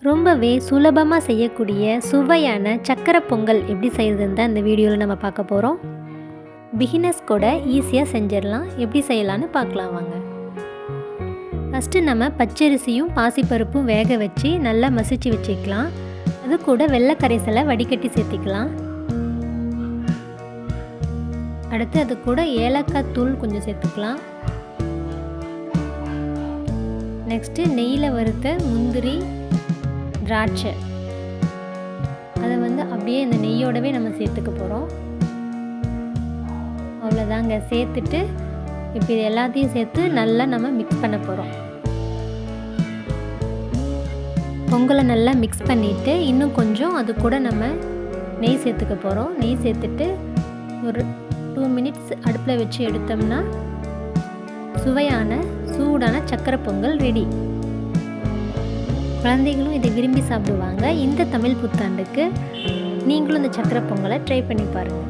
ரொம்பவே சுலபமாக செய்யக்கூடிய சுவையான சக்கரை பொங்கல் எப்படி செய்கிறதுன்னு தான் இந்த வீடியோவில் நம்ம பார்க்க போகிறோம். பிகினர்ஸ் கூட ஈஸியாக செஞ்சிடலாம். எப்படி செய்யலான்னு பார்க்கலாம் வாங்க. ஃபஸ்ட்டு நம்ம பச்சரிசியும் பாசிப்பருப்பும் வேக வச்சு நல்லா மசிச்சு வச்சுக்கலாம். அது கூட வெள்ளை கரைசலை வடிகட்டி சேர்த்திக்கலாம். அடுத்து அது கூட ஏலக்காய் தூள் கொஞ்சம் சேர்த்துக்கலாம். நெக்ஸ்ட்டு நெய்யில் வறுத்த முந்திரி, திராட்சை அதை அப்படியே இந்த நெய்யோடவே நம்ம சேர்த்துக்க போகிறோம். அவ்வளோதாங்க. சேர்த்துட்டு இப்போ இது எல்லாத்தையும் சேர்த்து நல்லா நம்ம மிக்ஸ் பண்ண போகிறோம். பொங்கலை நல்லா மிக்ஸ் பண்ணிவிட்டு இன்னும் கொஞ்சம் அது கூட நம்ம நெய் சேர்த்துக்க போகிறோம். நெய் சேர்த்துட்டு ஒரு 2 மினிட்ஸ் அடுப்பில் வச்சு எடுத்தோம்னா சுவையான சூடான சக்கரை பொங்கல் ரெடி. குழந்தைகளும் இதை விரும்பி சாப்பிடுவாங்க. இந்த தமிழ் புத்தாண்டுக்கு நீங்களும் இந்த சக்கரை பொங்கலை ட்ரை பண்ணி பாருங்கள்.